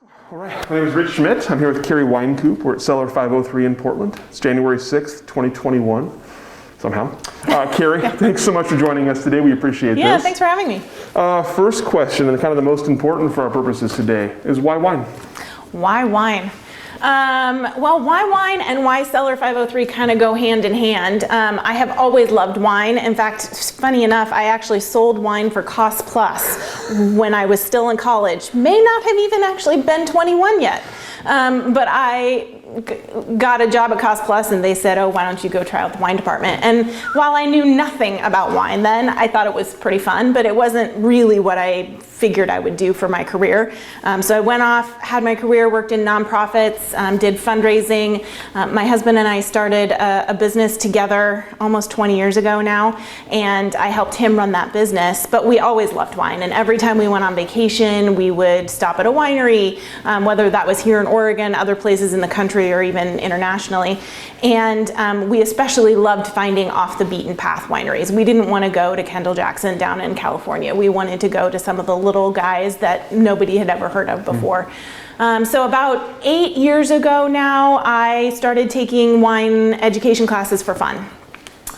All right, my name is Rich Schmidt. I'm here with Carrie Wynkoop. We're at Cellar 503 in Portland. It's January 6th, 2021, somehow. Carrie, thanks so much for joining us today. We appreciate this. Yeah, thanks for having me. First question, and kind of the most important for our purposes today, is why wine? Why wine? Well, why wine and why Cellar 503 kind of go hand in hand. I have always loved wine. In fact, funny enough, I actually sold wine for Cost Plus when I was still in college. May not have even actually been 21 yet. But I got a job at Cost Plus and they said, oh, why don't you go try out the wine department? And while I knew nothing about wine then, I thought it was pretty fun, but it wasn't really what I figured I would do for my career. So I went off, had my career, worked in nonprofits, did fundraising. My husband and I started a business together almost 20 years ago now, and I helped him run that business. But we always loved wine, and every time we went on vacation, we would stop at a winery, whether that was here in Oregon, other places in the country, or even internationally. And we especially loved finding off the beaten path wineries. We didn't want to go to Kendall Jackson down in California. We wanted to go to some of the little guys that nobody had ever heard of before. So about 8 years ago now, I started taking wine education classes for fun.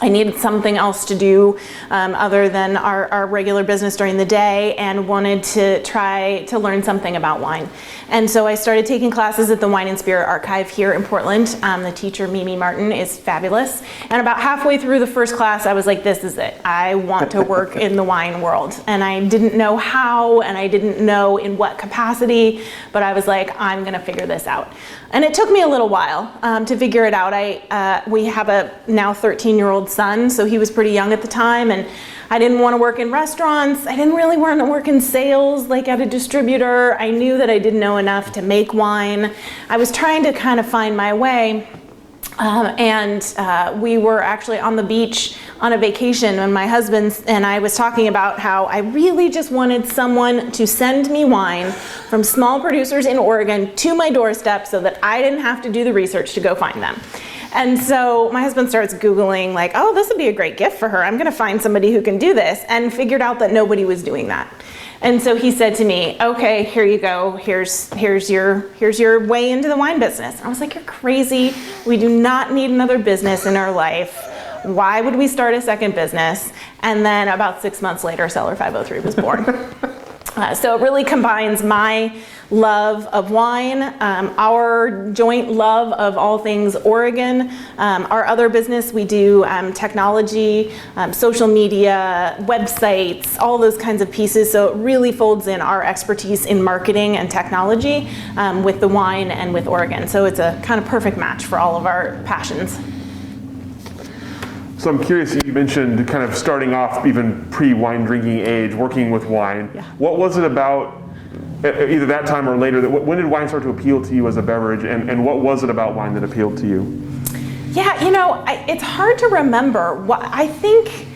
I needed something else to do other than our regular business during the day, and wanted to try to learn something about wine. And so I started taking classes at the Wine and Spirit Archive here in Portland. The teacher, Mimi Martin, is fabulous. And about halfway through the first class, I was like, this is it. I want to work in the wine world. And I didn't know how, and I didn't know in what capacity, but I was like, I'm going to figure this out. And it took me a little while to figure it out. We have a now 13-year-old son, so he was pretty young at the time, and I didn't want to work in restaurants. I didn't really want to work in sales, like at a distributor. I knew that I didn't know enough to make wine. I was trying to kind of find my way. We were actually on the beach on a vacation when my husband and I was talking about how I really just wanted someone to send me wine from small producers in Oregon to my doorstep so that I didn't have to do the research to go find them. And so my husband starts Googling like, oh, this would be a great gift for her. I'm going to find somebody who can do this, and figured out that nobody was doing that. And so he said to me, okay, here you go. Here's your way into the wine business. And I was like, you're crazy. We do not need another business in our life. Why would we start a second business? And then about 6 months later, Cellar 503 was born. So it really combines my love of wine, our joint love of all things Oregon. Our other business, we do technology, social media, websites, all those kinds of pieces. So it really folds in our expertise in marketing and technology with the wine and with Oregon. So it's a kind of perfect match for all of our passions. So I'm curious, you mentioned kind of starting off even pre-wine drinking age, working with wine. Yeah. What was it about, either that time or later, when did wine start to appeal to you as a beverage, and what was it about wine that appealed to you? Yeah, you know, it's hard to remember. I think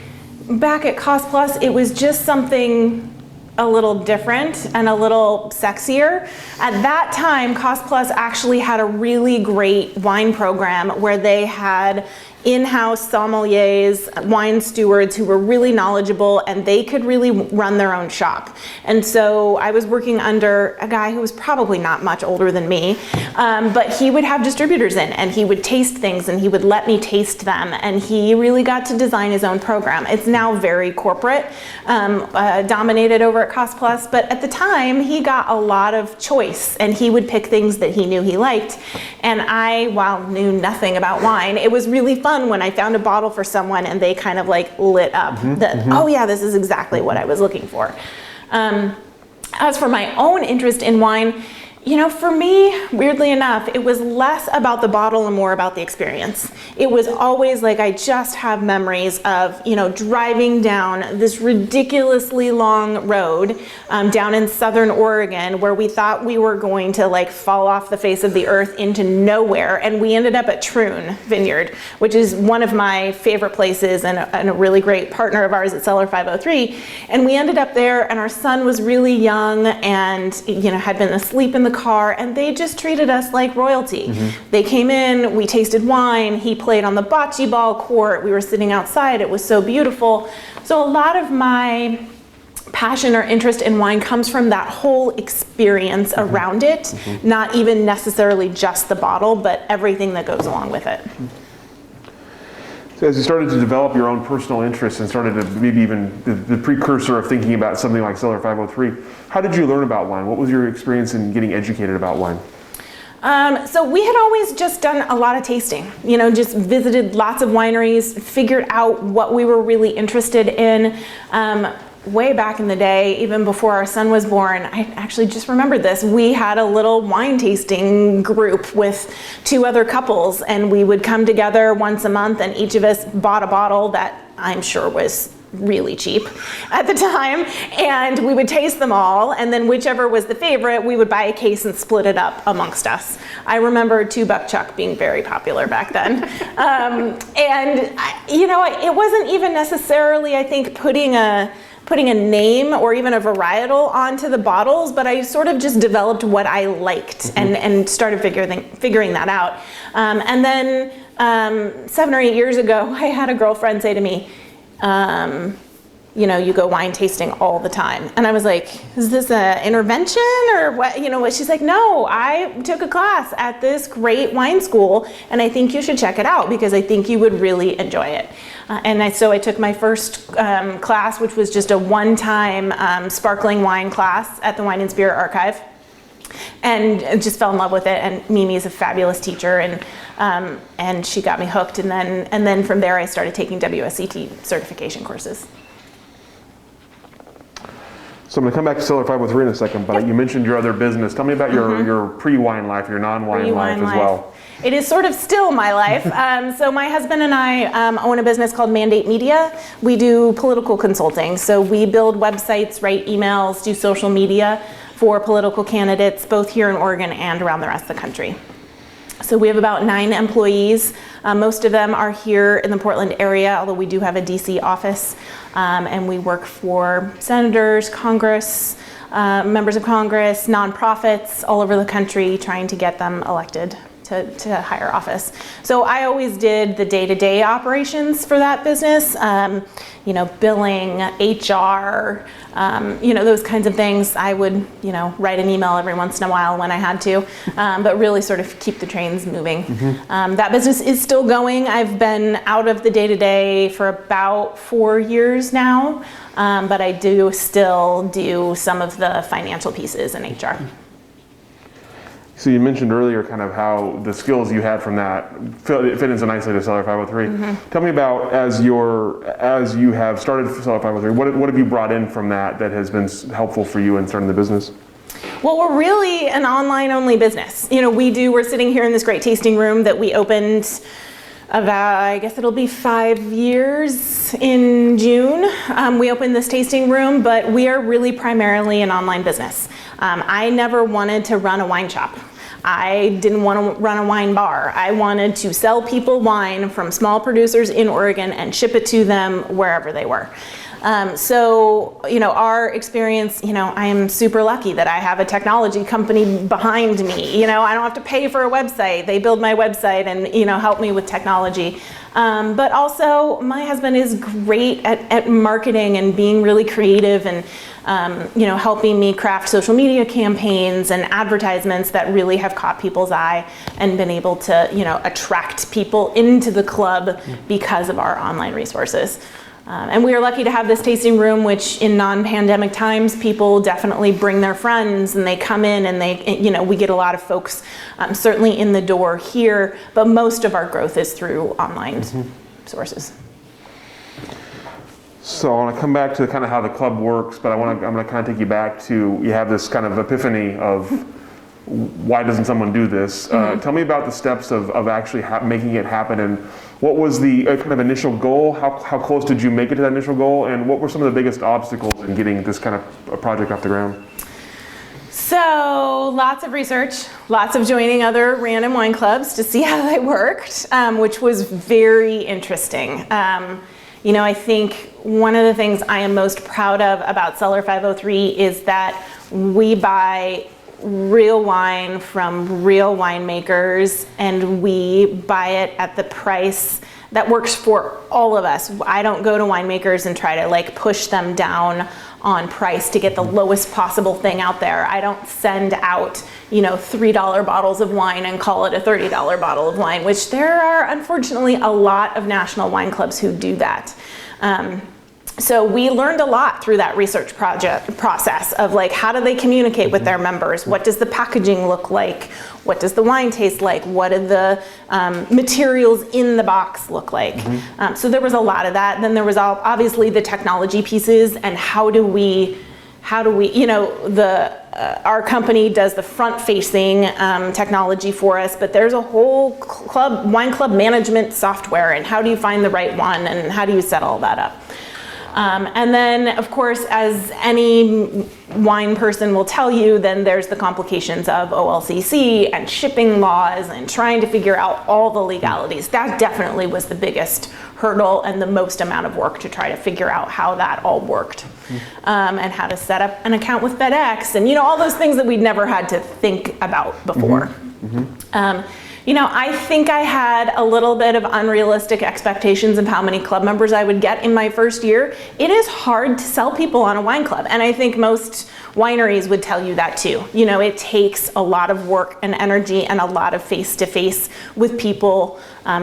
back at Cost Plus, it was just something a little different and a little sexier. At that time, Cost Plus actually had a really great wine program where they had in-house sommeliers, wine stewards who were really knowledgeable, and they could really run their own shop. And so I was working under a guy who was probably not much older than me, but he would have distributors in, and he would taste things, and he would let me taste them, and he really got to design his own program. It's now very corporate, dominated over at Cost Plus, but at the time he got a lot of choice, and he would pick things that he knew he liked. And I, while knew nothing about wine, it was really fun when I found a bottle for someone and they kind of like lit up oh yeah, this is exactly what I was looking for. As for my own interest in wine, you know, for me, weirdly enough, it was less about the bottle and more about the experience. It was always like, I just have memories of, you know, driving down this ridiculously long road down in southern Oregon where we thought we were going to like fall off the face of the earth into nowhere. And we ended up at Troon Vineyard, which is one of my favorite places and a really great partner of ours at Cellar 503. And we ended up there, and our son was really young and, you know, had been asleep in the car, and they just treated us like royalty. They came in, we tasted wine, he played on the bocce ball court, we were sitting outside, it was so beautiful. So a lot of my passion or interest in wine comes from that whole experience around it, not even necessarily just the bottle, but everything that goes along with it. So as you started to develop your own personal interests and started to maybe even the precursor of thinking about something like Cellar 503, how did you learn about wine? What was your experience in getting educated about wine? So we had always just done a lot of tasting, just visited lots of wineries, figured out what we were really interested in. Way back in the day, even before our son was born, I actually just remembered this. We had a little wine tasting group with 2 other couples, and we would come together once a month, and each of us bought a bottle that I'm sure was really cheap at the time, and we would taste them all, and then whichever was the favorite, we would buy a case and split it up amongst us. I remember $2 Chuck being very popular back then. It wasn't even necessarily, I think, putting a name or even a varietal onto the bottles, but I sort of just developed what I liked and started figuring that out. And then 7 or 8 years ago, I had a girlfriend say to me, you go wine tasting all the time. And I was like, is this an intervention or what? She's like, no, I took a class at this great wine school, and I think you should check it out because I think you would really enjoy it. So I took my first class, which was just a one-time sparkling wine class at the Wine and Spirit Archive, and just fell in love with it. And Mimi is a fabulous teacher, and she got me hooked. And then from there, I started taking WSET certification courses. So I'm going to come back to Cellar 503 in a second, but you mentioned your other business. Tell me about your pre-wine life, your non-wine life as well. It is sort of still my life. So my husband and I own a business called Mandate Media. We do political consulting. So we build websites, write emails, do social media for political candidates, both here in Oregon and around the rest of the country. So we have about 9 employees. Most of them are here in the Portland area, although we do have a DC office. And we work for senators, Congress, members of Congress, nonprofits all over the country, trying to get them elected to higher office. So I always did the day-to-day operations for that business, billing, HR, those kinds of things. I would, write an email every once in a while when I had to, but really sort of keep the trains moving. That business is still going. I've been out of the day-to-day for about 4 years now, but I do still do some of the financial pieces in HR. So you mentioned earlier kind of how the skills you had from that fit in so nicely to Cellar 503. Tell me about, as you have started Cellar 503, what have you brought in from that has been helpful for you in starting the business? Well, we're really an online-only business. We're sitting here in this great tasting room that we opened about, I guess it'll be 5 years in June. We opened this tasting room, but we are really primarily an online business. I never wanted to run a wine shop. I didn't want to run a wine bar. I wanted to sell people wine from small producers in Oregon and ship it to them wherever they were. Our experience, I am super lucky that I have a technology company behind me. I don't have to pay for a website. They build my website and, help me with technology. But also my husband is great at marketing and being really creative and, helping me craft social media campaigns and advertisements that really have caught people's eye and been able to, attract people into the club because of our online resources. And we are lucky to have this tasting room, which in non-pandemic times, people definitely bring their friends and they come in and we get a lot of folks certainly in the door here, but most of our growth is through online sources. So I want to come back to kind of how the club works, but I'm going to kind of take you back to, you have this kind of epiphany of why doesn't someone do this? Tell me about the steps of actually making it happen, and what was the kind of initial goal? How close did you make it to that initial goal, and what were some of the biggest obstacles in getting this kind of a project off the ground? So lots of research, lots of joining other random wine clubs to see how they worked, which was very interesting. I think one of the things I am most proud of about Cellar 503 is that we buy real wine from real winemakers, and we buy it at the price that works for all of us. I don't go to winemakers and try to push them down on price to get the lowest possible thing out there. I don't send out, you know, $3 bottles of wine and call it a $30 bottle of wine, which there are unfortunately a lot of national wine clubs who do that. So we learned a lot through that research process of like, how do they communicate with their members? What does the packaging look like? What does the wine taste like? What do the materials in the box look like? So there was a lot of that. Then there was obviously the technology pieces, and how do we, you know, our company does the front-facing technology for us, but there's a whole wine club management software, and how do you find the right one, and how do you set all that up? And then, of course, as any wine person will tell you, then there's the complications of OLCC and shipping laws and trying to figure out all the legalities. That definitely was the biggest hurdle and the most amount of work to try to figure out how that all worked, and how to set up an account with FedEx, and, you know, all those things that we'd never had to think about before. You know, I think I had a little bit of unrealistic expectations of how many club members I would get in my first year. It is hard to sell people on a wine club, and I think most wineries would tell you that too. You know, it takes a lot of work and energy and a lot of face-to-face with people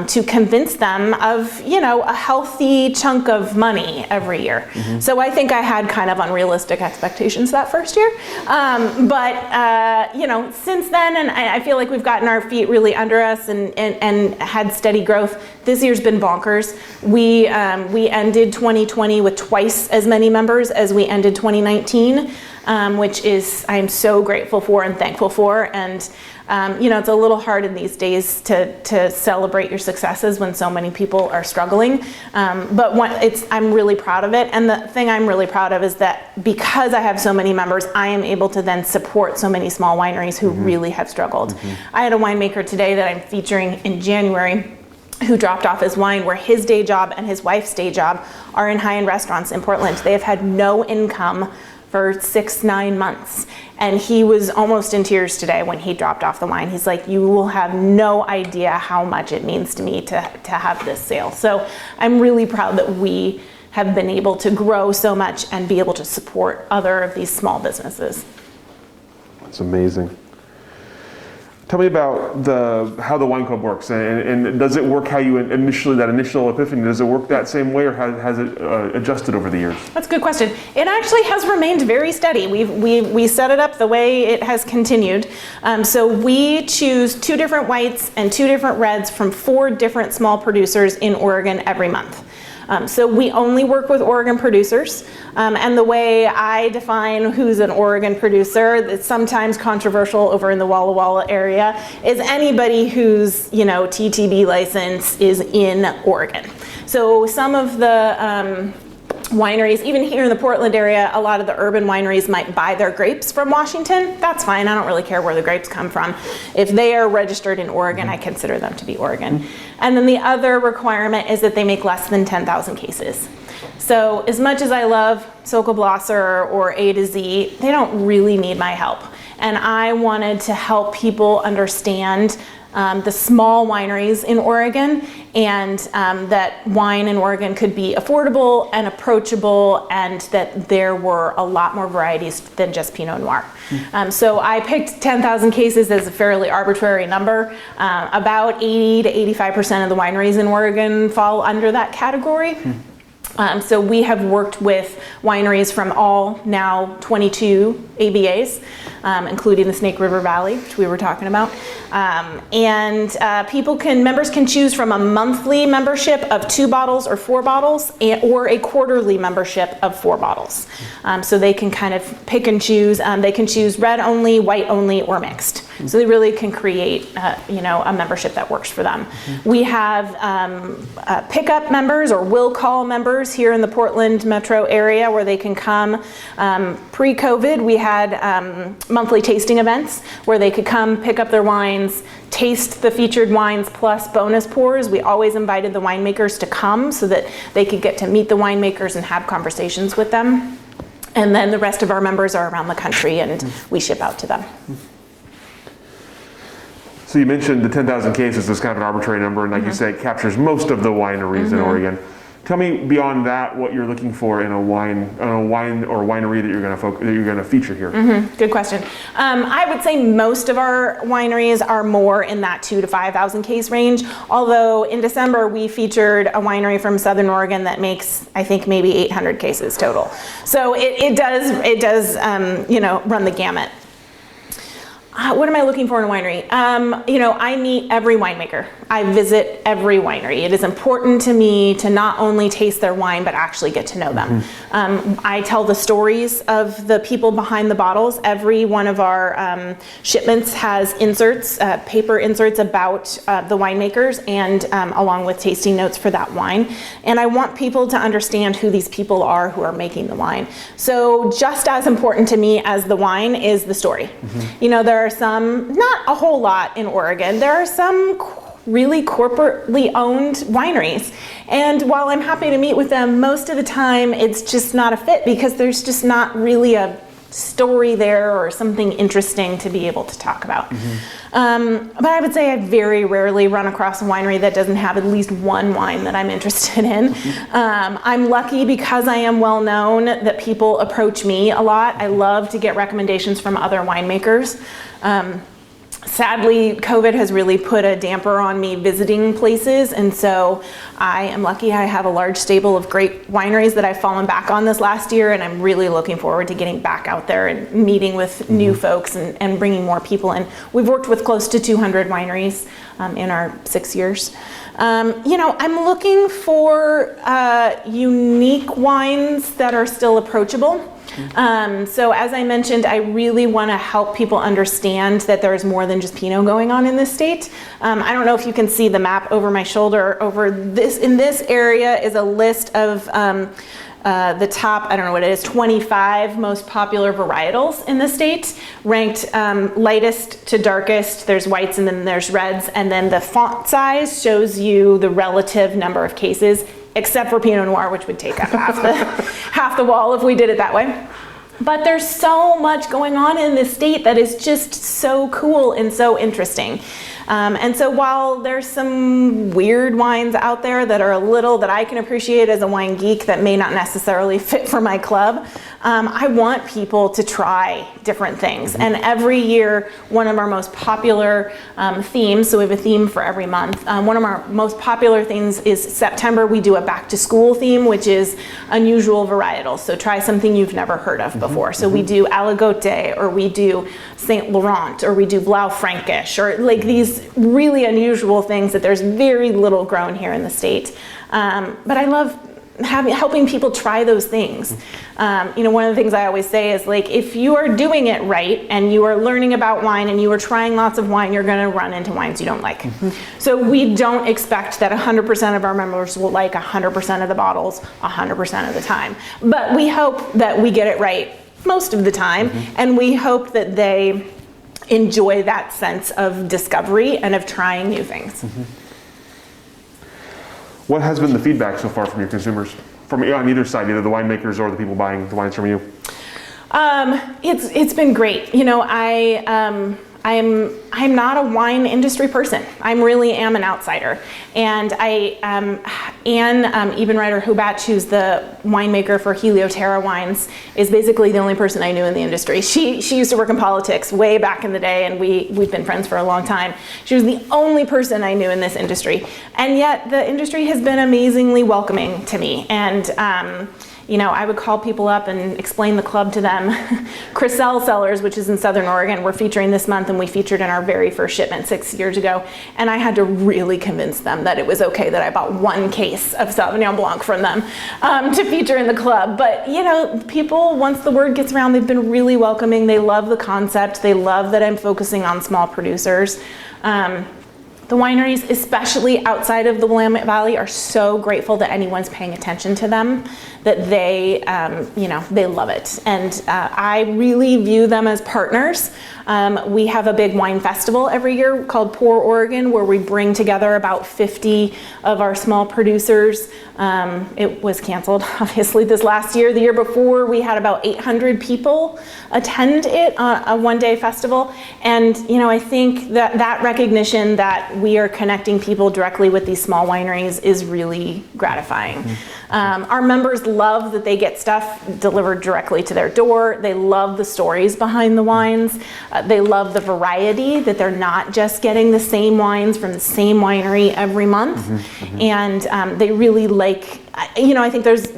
to convince them of, you know, a healthy chunk of money every year. So I think I had kind of unrealistic expectations that first year. But you know, since then, and I feel like we've gotten our feet really under us and had steady growth. This year's been bonkers. We ended 2020 with twice as many members as we ended 2019, which is, I'm so grateful for and thankful for. And you know, it's a little hard in these days to celebrate your successes when so many people are struggling. But I'm really proud of it. And the thing I'm really proud of is that because I have so many members, I am able to then support so many small wineries who really have struggled. I had a winemaker today that I'm featuring in January who dropped off his wine, where his day job and his wife's day job are in high-end restaurants in Portland. They have had no income for 6-9 months. And he was almost in tears today when he dropped off the wine. He's like, you will have no idea how much it means to me to have this sale. So I'm really proud that we have been able to grow so much and be able to support other of these small businesses. That's amazing. Tell me about how the wine club works, and does it work how you that initial epiphany, does it work that same way, or has it adjusted over the years? That's a good question. It actually has remained very steady. We set it up the way it has continued. So we choose 2 different whites and 2 different reds from 4 different small producers in Oregon every month. So we only work with Oregon producers, and the way I define who's an Oregon producer, that's sometimes controversial over in the Walla Walla area, is anybody whose, you know, TTB license is in Oregon. So some of the wineries, even here in the Portland area, a lot of the urban wineries might buy their grapes from Washington. That's fine. I don't really care where the grapes come from. If they are registered in Oregon, I consider them to be Oregon. And then the other requirement is that they make less than 10,000 cases. So as much as I love Sokolblosser or A to Z, they don't really need my help. And I wanted to help people understand the small wineries in Oregon, and that wine in Oregon could be affordable and approachable, and that there were a lot more varieties than just Pinot Noir. So I picked 10,000 cases as a fairly arbitrary number. About 80 to 85% of the wineries in Oregon fall under that category. So we have worked with wineries from all now 22 ABAs, including the Snake River Valley, which we were talking about. Members can choose from a monthly membership of 2 bottles or 4 bottles, or a quarterly membership of 4 bottles. So they can kind of pick and choose. They can choose red only, white only, or mixed. So they really can create, a membership that works for them. We have pickup members, or will call members, here in the Portland metro area, where they can come. Pre-COVID, we had monthly tasting events where they could come pick up their wines, taste the featured wines plus bonus pours. We always invited the winemakers to come so that they could get to meet the winemakers and have conversations with them. And then the rest of our members are around the country, and we ship out to them. So you mentioned the 10,000 cases is kind of an arbitrary number, and like you say, it captures most of the wineries in Oregon. Tell me beyond that what you're looking for in a wine or winery that you're going to feature here. Good question. I would say most of our wineries are more in that 2,000 to 5,000 case range. Although in December we featured a winery from Southern Oregon that makes, I think, maybe 800 cases total. So it does run the gamut. What am I looking for in a winery? I meet every winemaker. I visit every winery. It is important to me to not only taste their wine, but actually get to know them. I tell the stories of the people behind the bottles. Every one of our shipments has inserts, paper inserts about the winemakers, and along with tasting notes for that wine. And I want people to understand who these people are who are making the wine. So just as important to me as the wine is the story. There are some, not a whole lot in Oregon, there are some really corporately owned wineries. And while I'm happy to meet with them, most of the time it's just not a fit because there's just not really a story there or something interesting to be able to talk about. But I would say I very rarely run across a winery that doesn't have at least one wine that I'm interested in. I'm lucky because I am well known that people approach me a lot. I love to get recommendations from other winemakers. Sadly, COVID has really put a damper on me visiting places, and so I am lucky I have a large stable of great wineries that I've fallen back on this last year, and I'm really looking forward to getting back out there and meeting with new folks and bringing more people in. We've worked with close to 200 wineries in our 6 years. I'm looking for unique wines that are still approachable. So as I mentioned, I really want to help people understand that there's more than just Pinot going on in this state. I don't know if you can see the map over my shoulder. In this area is a list of the top, I don't know what it is, 25 most popular varietals in the state, ranked lightest to darkest. There's whites and then there's reds, and then the font size shows you the relative number of cases, except for Pinot Noir, which would take up half the wall if we did it that way. But there's so much going on in this state that is just so cool and so interesting. And so while there's some weird wines out there that I can appreciate as a wine geek that may not necessarily fit for my club, I want people to try different things. And every year, one of our most popular themes, so we have a theme for every month, one of our most popular themes is September. We do a back to school theme, which is unusual varietals. So try something you've never heard of before. So we do Aligote, or we do Saint Laurent, or we do Blaufränkisch, or like these really unusual things that there's very little grown here in the state. But I love helping people try those things. One of the things I always say is, like, if you are doing it right and you are learning about wine and you are trying lots of wine, you're going to run into wines you don't like. So we don't expect that 100% of our members will like 100% of the bottles 100% of the time. But we hope that we get it right most of the time, and we hope that they enjoy that sense of discovery and of trying new things. What has been the feedback so far from your consumers, on either side, either the winemakers or the people buying the wines from you? It's been great. I'm not a wine industry person. I really am an outsider. And Anne Ebenreiter-Hubatch, who's the winemaker for Helioterra wines, is basically the only person I knew in the industry. She used to work in politics way back in the day, and we've been friends for a long time. She was the only person I knew in this industry. And yet the industry has been amazingly welcoming to me. And I would call people up and explain the club to them. Crisell Cellars, which is in Southern Oregon, we're featuring this month, and we featured in our very first shipment 6 years ago. And I had to really convince them that it was okay that I bought one case of Sauvignon Blanc from them to feature in the club. But people, once the word gets around, they've been really welcoming. They love the concept. They love that I'm focusing on small producers. The wineries, especially outside of the Willamette Valley, are so grateful that anyone's paying attention to them, that they love it. And I really view them as partners. We have a big wine festival every year called Pour Oregon, where we bring together about 50 of our small producers. It was canceled, obviously, this last year. The year before, we had about 800 people attend it, a one-day festival. And I think that recognition that that we are connecting people directly with these small wineries is really gratifying. Our members love that they get stuff delivered directly to their door. They love the stories behind the wines. They love the variety, that they're not just getting the same wines from the same winery every month. And they really like, I think there's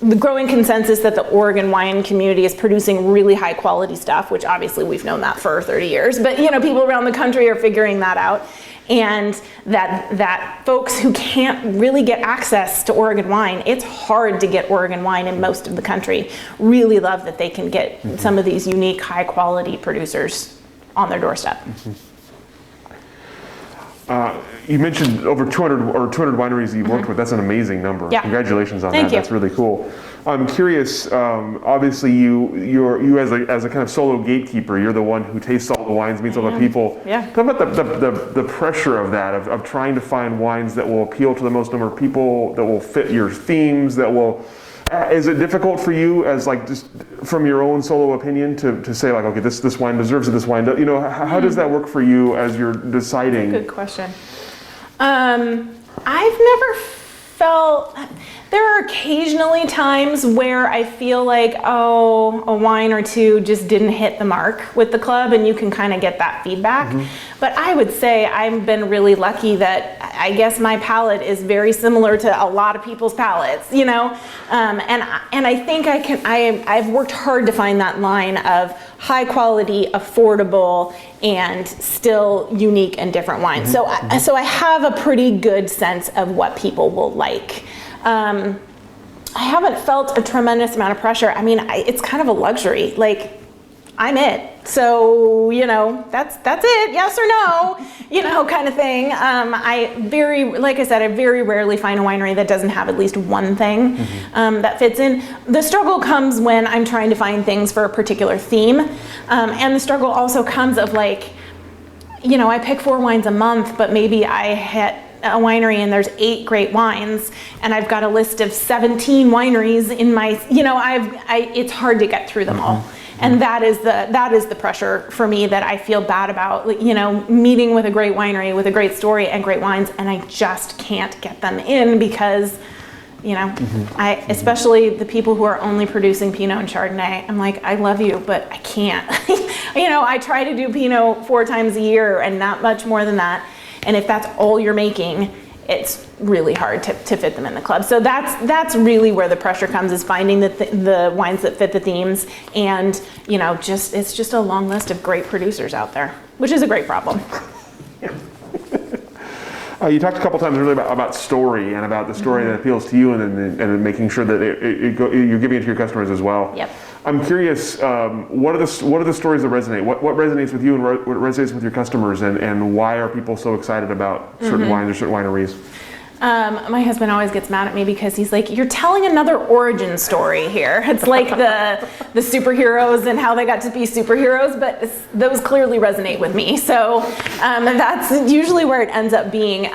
the growing consensus that the Oregon wine community is producing really high quality stuff, which obviously we've known that for 30 years, but people around the country are figuring that out. And that folks who can't really get access to Oregon wine, it's hard to get Oregon wine in most of the country, really love that they can get some of these unique high quality producers on their doorstep. You mentioned over 200 wineries you've worked with. That's an amazing number. Yeah. Congratulations on Thank that. you. That's really cool. I'm curious. Obviously, you as a kind of solo gatekeeper, you're the one who tastes all the wines, meets all the people. Yeah. Talk about the pressure of that, of trying to find wines that will appeal to the most number of people, that will fit your themes, that will. Is it difficult for you, as just from your own solo opinion, to say okay, this wine deserves it, this wine does, how does that work for you as you're deciding? Good question. I've never felt, there are occasionally times where I feel like, a wine or two just didn't hit the mark with the club, and you can kind of get that feedback. But I would say I've been really lucky that I guess my palate is very similar to a lot of people's palates, and I think I've worked hard to find that line of high quality, affordable, and still unique and different wines. So I have a pretty good sense of what people will like. I haven't felt a tremendous amount of pressure. It's kind of a luxury. I'm it. So, that's it, yes or no, kind of thing. Like I said, I very rarely find a winery that doesn't have at least one thing that fits in. The struggle comes when I'm trying to find things for a particular theme. And the struggle also comes of I pick 4 wines a month, but maybe I hit a winery and there's 8 great wines, and I've got a list of 17 wineries in my, it's hard to get through them all. And that is the pressure for me that I feel bad about, meeting with a great winery with a great story and great wines, and I just can't get them in because, especially the people who are only producing Pinot and Chardonnay, I'm like, I love you, but I can't. I try to do Pinot 4 times a year and not much more than that. And if that's all you're making, it's really hard to fit them in the club. So that's really where the pressure comes, is finding the wines that fit the themes, and it's just a long list of great producers out there, which is a great problem. You talked a couple times earlier about story, and about the story that appeals to you, and making sure that you're giving it to your customers as well. Yep. I'm curious, what are the stories that resonate? What resonates with you, and what resonates with your customers, and why are people so excited about certain wines or certain wineries? My husband always gets mad at me because he's like, you're telling another origin story here. It's like the superheroes and how they got to be superheroes, but those clearly resonate with me. So that's usually where it ends up being.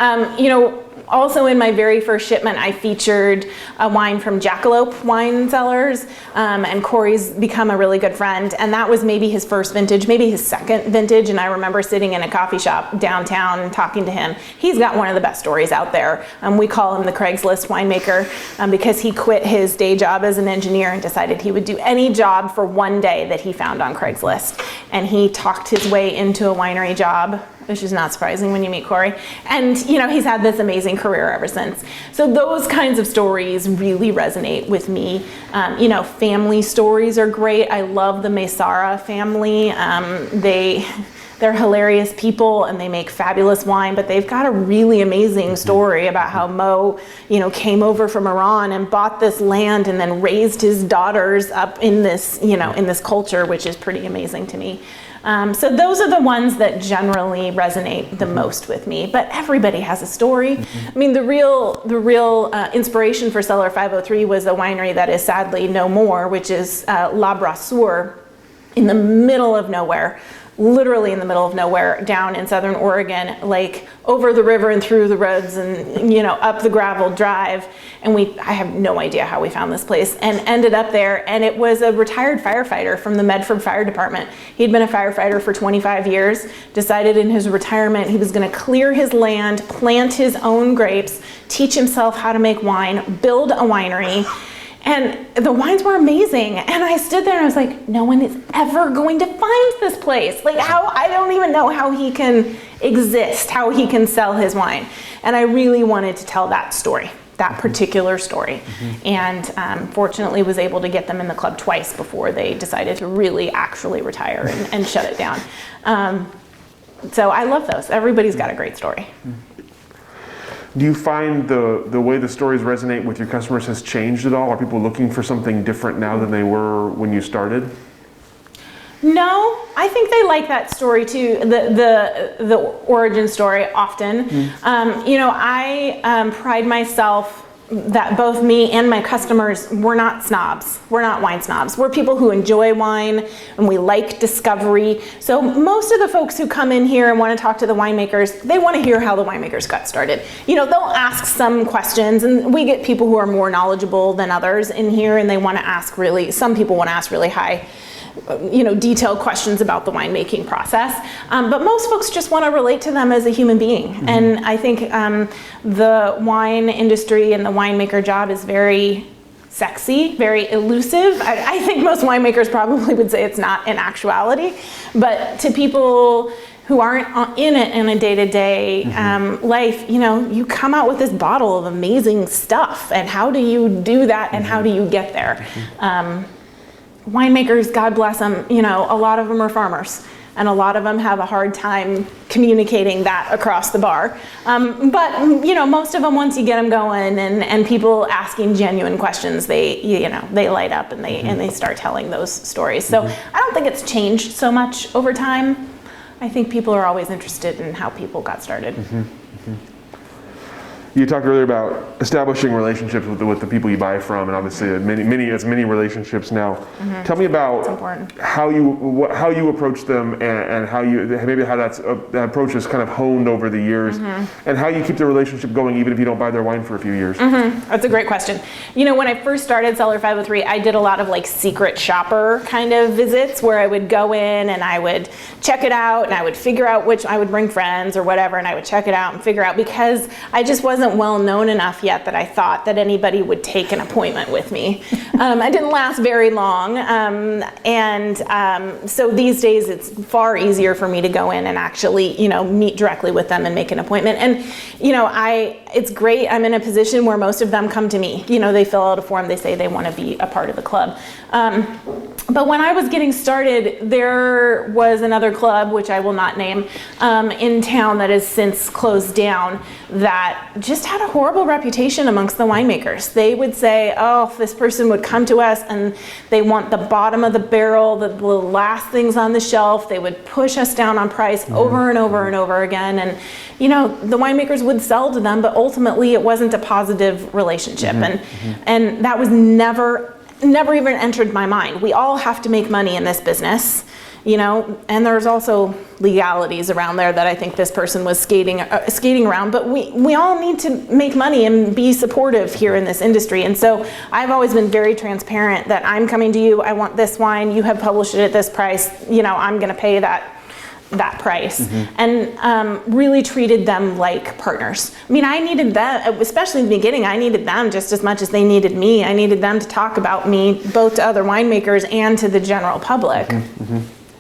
Also in my very first shipment, I featured a wine from Jackalope Wine Cellars, and Corey's become a really good friend, and that was maybe his first vintage, maybe his second vintage, and I remember sitting in a coffee shop downtown and talking to him. He's got one of the best stories out there. We call him the Craigslist winemaker, because he quit his day job as an engineer and decided he would do any job for one day that he found on Craigslist, and he talked his way into a winery job, which is not surprising when you meet Corey. And he's had this amazing career ever since. So those kinds of stories really resonate with me. Family stories are great. I love the Mesara family. They're hilarious people, and they make fabulous wine, but they've got a really amazing story about how Mo, came over from Iran and bought this land and then raised his daughters up in this, in this culture, which is pretty amazing to me. So those are the ones that generally resonate the most with me, but everybody has a story. The real inspiration for Cellar 503 was a winery that is sadly no more, which is La Brassure in the middle of nowhere. literally in the middle of nowhere down in Southern Oregon, like over the river and through the roads and, up the gravel drive. And I have no idea how we found this place and ended up there. And it was a retired firefighter from the Medford Fire Department. He'd been a firefighter for 25 years, decided in his retirement he was going to clear his land, plant his own grapes, teach himself how to make wine, build a winery. And the wines were amazing. And I stood there and I was like, no one is ever going to find this place. Like I don't even know how he can exist, how he can sell his wine. And I really wanted to tell that story, that particular story. And fortunately was able to get them in the club twice before they decided to really actually retire and shut it down. So I love those. Everybody's got a great story. Do you find the way the stories resonate with your customers has changed at all? Are people looking for something different now than they were when you started? No, I think they like that story too, the origin story often. I pride myself that both me and my customers, we're not snobs. We're not wine snobs. We're people who enjoy wine and we like discovery. So most of the folks who come in here and want to talk to the winemakers, they want to hear how the winemakers got started. They'll ask some questions, and we get people who are more knowledgeable than others in here, and they want to ask some people want to ask really high detailed questions about the winemaking process. But most folks just want to relate to them as a human being. And I think the wine industry and the winemaker job is very sexy, very elusive. I think most winemakers probably would say it's not in actuality. But to people who aren't in it in a day-to-day life, you come out with this bottle of amazing stuff. And how do you do that and how do you get there? Winemakers, God bless them, a lot of them are farmers, and a lot of them have a hard time communicating that across the bar. But most of them, once you get them going and people asking genuine questions, they light up and they start telling those stories. So I don't think it's changed so much over time. I think people are always interested in how people got started. You talked earlier about establishing relationships with the people you buy from, and obviously many relationships now. Tell me about how you approach them and how that approach is kind of honed over the years, and how you keep the relationship going even if you don't buy their wine for a few years. That's a great question. When I first started Cellar 503, I did a lot of secret shopper kind of visits where I would go in and I would check it out and I would figure out I would bring friends or whatever, and I would check it out and figure out, because I just wasn't well known enough yet that I thought that anybody would take an appointment with me. I didn't last very long, so these days it's far easier for me to go in and actually meet directly with them and make an appointment. And it's great. I'm in a position where most of them come to me. They fill out a form, they say they want to be a part of the club. But when I was getting started, there was another club, which I will not name, in town that has since closed down, that just had a horrible reputation amongst the winemakers. They would say, oh, this person would come to us and they want the bottom of the barrel, the last things on the shelf. They would push us down on price over and over and over again. And the winemakers would sell to them, but ultimately it wasn't a positive relationship. And that was never even entered my mind. We all have to make money in this business, and there's also legalities around there that I think this person was skating around, but we all need to make money and be supportive here in this industry. And so I've always been very transparent that I'm coming to you, I want this wine, you have published it at this price, I'm gonna pay that price, and really treated them like partners. I mean, I needed them, especially in the beginning, I needed them just as much as they needed me. I needed them to talk about me, both to other winemakers and to the general public.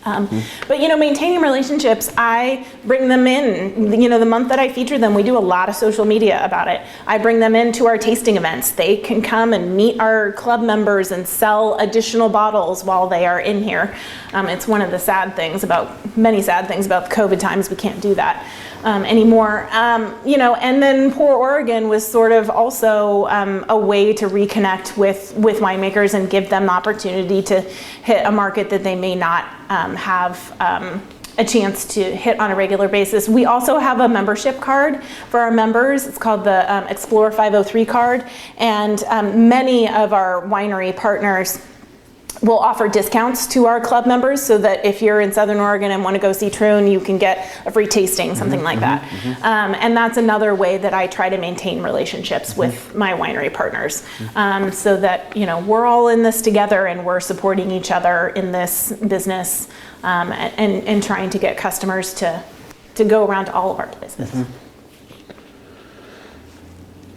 But maintaining relationships, I bring them in, the month that I feature them, we do a lot of social media about it. I bring them into our tasting events. They can come and meet our club members and sell additional bottles while they are in here. It's one of the many sad things about the COVID times, we can't do that anymore. And then Pour Oregon was sort of also a way to reconnect with winemakers and give them the opportunity to hit a market that they may not have a chance to hit on a regular basis. We also have a membership card for our members. It's called the Explore 503 card, and many of our winery partners we'll offer discounts to our club members so that if you're in Southern Oregon and want to go see Troon, you can get a free tasting, something like that. And that's another way that I try to maintain relationships with my winery partners, so that, you know, we're all in this together and we're supporting each other in this business, and trying to get customers to go around to all of our places.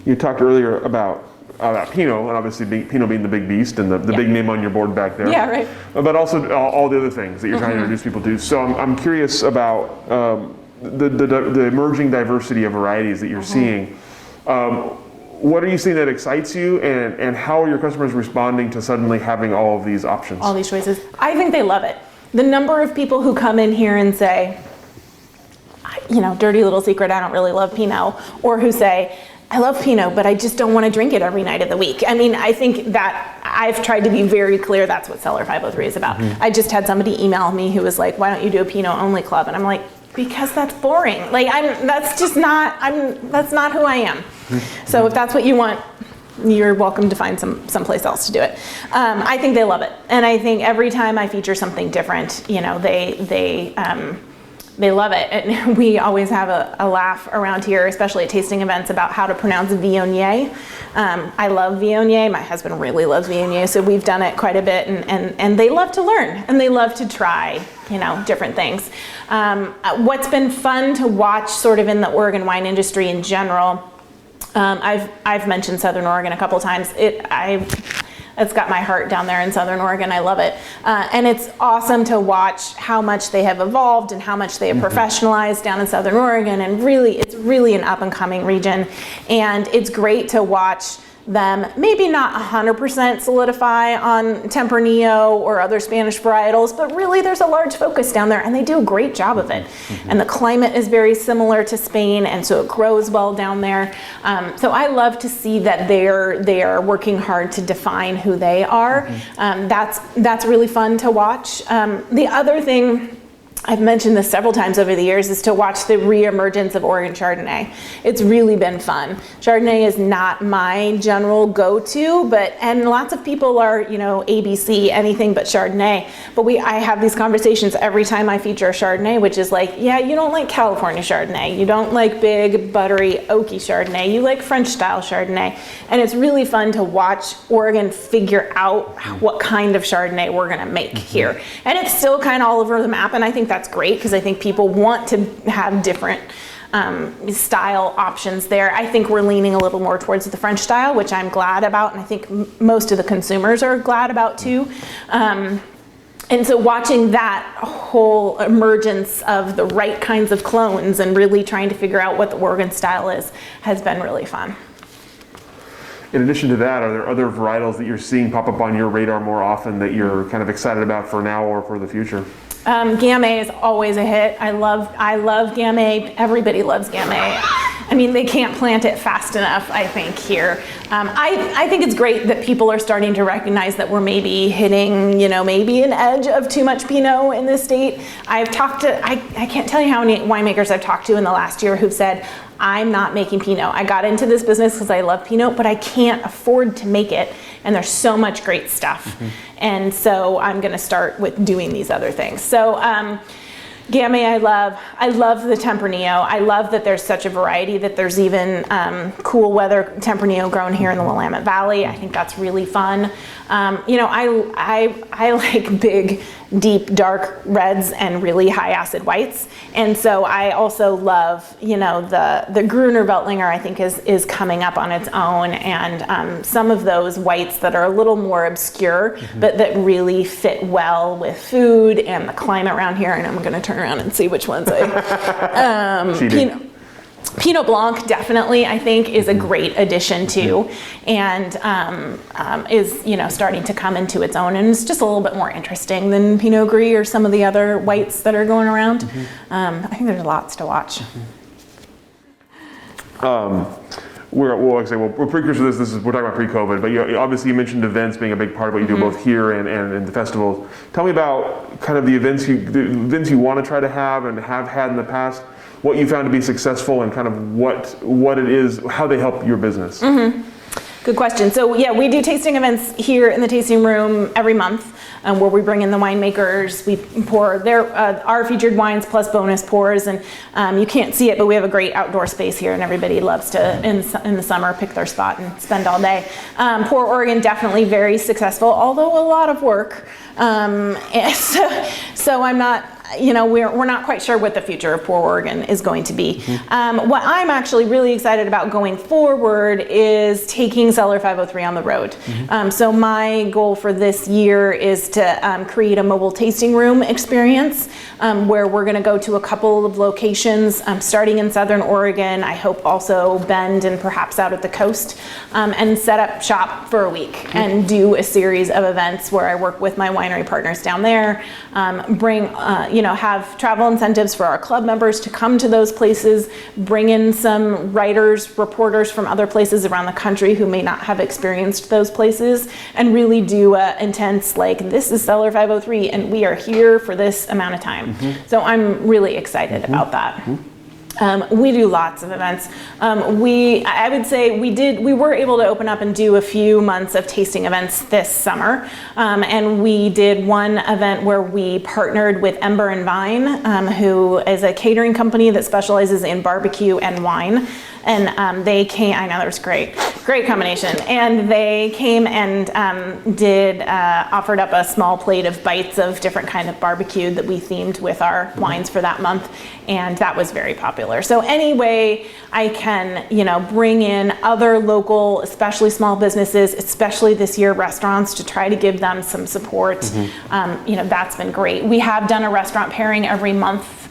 You talked earlier about Pinot, and obviously Pinot being the big beast and the big name on your board back there. Yeah, right. But also all the other things that you're trying to introduce people to. So I'm curious about the emerging diversity of varieties that you're seeing. What are you seeing that excites you, and how are your customers responding to suddenly having all of these options? All these choices. I think they love it. The number of people who come in here and say, you know, dirty little secret, I don't really love Pinot, or who say, I love Pinot, but I just don't want to drink it every night of the week. I mean, I think that I've tried to be very clear that's what Cellar 503 is about. I just had somebody email me who was like, why don't you do a Pinot only club? And I'm like, because that's boring. Like, that's not who I am. So if that's what you want, you're welcome to find someplace else to do it. I think they love it. And I think every time I feature something different, you know, they love it. And we always have a laugh around here, especially at tasting events, about how to pronounce Viognier. I love Viognier. My husband really loves Viognier, so we've done it quite a bit, and they love to learn, and they love to try, you know, different things. What's been fun to watch sort of in the Oregon wine industry in general, I've mentioned Southern Oregon a couple times. It's got my heart down there in Southern Oregon. I love it. And it's awesome to watch how much they have evolved and how much they have professionalized down in Southern Oregon. And really, it's really an up and coming region. And it's great to watch them maybe not 100% solidify on Tempranillo or other Spanish varietals, but really there's a large focus down there and they do a great job of it. And the climate is very similar to Spain, and so it grows well down there. So I love to see that they are working hard to define who they are. That's really fun to watch. The other thing, I've mentioned this several times over the years, is to watch the reemergence of Oregon Chardonnay. It's really been fun. Chardonnay is not my general go-to, and lots of people are, you know, ABC, anything but Chardonnay. But I have these conversations every time I feature a Chardonnay, which is like, yeah, you don't like California Chardonnay. You don't like big, buttery, oaky Chardonnay. You like French-style Chardonnay. And it's really fun to watch Oregon figure out what kind of Chardonnay we're going to make here. And it's still kind of all over the map, and I think that's great, because I think people want to have different style options there. I think we're leaning a little more towards the French style, which I'm glad about, and I think most of the consumers are glad about too. And so watching that whole emergence of the right kinds of clones and really trying to figure out what the Oregon style is has been really fun. In addition to that, are there other varietals that you're seeing pop up on your radar more often that you're kind of excited about for now or for the future? Gamay is always a hit. I love Gamay. Everybody loves Gamay. I mean, they can't plant it fast enough, I think, here. I think it's great that people are starting to recognize that we're maybe hitting, you know, maybe an edge of too much Pinot in this state. I've talked to, I can't tell you how many winemakers I've talked to in the last year who've said, I'm not making Pinot. I got into this business because I love Pinot, but I can't afford to make it. And there's so much great stuff. And so I'm going to start with doing these other things. So Gamay I love the Tempranillo. I love that there's such a variety, that there's even cool weather Tempranillo grown here in the Willamette Valley. I think that's really fun. You know, I like big, deep, dark reds and really high acid whites. And so I also love, you know, the Gruner Veltlinger, I think is coming up on its own, and some of those whites that are a little more obscure, but that really fit well with food and the climate around here. And I'm going to turn around and see which ones Pinot Blanc definitely, I think, is a great addition too, and is, you know, starting to come into its own, and it's just a little bit more interesting than Pinot Gris or some of the other whites that are going around. I think there's lots to watch. We're precursors to this. We're talking about pre-COVID, but obviously you mentioned events being a big part of what you do both here and in the festivals. Tell me about kind of the events you want to try to have and have had in the past, what you found to be successful, and kind of what it is, how they help your business. Good question. So yeah, we do tasting events here in the tasting room every month, where we bring in the winemakers. We pour our featured wines plus bonus pours, and you can't see it, but we have a great outdoor space here, and everybody loves to in the summer pick their spot and spend all day. Pour Oregon, definitely very successful, although a lot of work. So I'm not. We're not quite sure what the future of Pour Oregon is going to be. What I'm actually really excited about going forward is taking Cellar 503 on the road. So my goal for this year is to create a mobile tasting room experience where we're going to go to a couple of locations, starting in Southern Oregon. I hope also Bend and perhaps out at the coast, and set up shop for a week and do a series of events where I work with my winery partners down there, have travel incentives for our club members to come to those places, bring in some writers, reporters from other places around the country who may not have experienced those places, and really do an intense, this is Cellar 503 and we are here for this amount of time. So I'm really excited about that. We do lots of events. I would say we were able to open up and do a few months of tasting events this summer. And we did one event where we partnered with Ember and Vine, who is a catering company that specializes in barbecue and wine. And they came, I know that was great combination. And they came and offered up a small plate of bites of different kind of barbecue that we themed with our wines for that month. And that was very popular. So any way I can, bring in other local, especially small businesses, especially this year restaurants, to try to give them some support, that's been great. We have done a restaurant pairing every month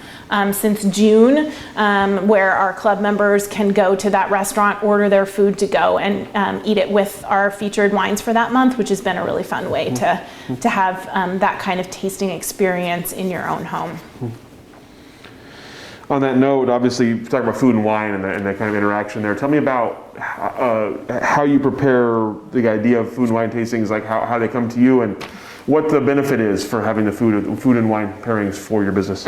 since June, where our club members can go to that restaurant, order their food to go, and eat it with our featured wines for that month, which has been a really fun way to have that kind of tasting experience in your own home. On that note, obviously, you talk about food and wine and that kind of interaction there. Tell me about how you prepare the idea of food and wine tastings, like how they come to you, and what the benefit is for having the food and wine pairings for your business.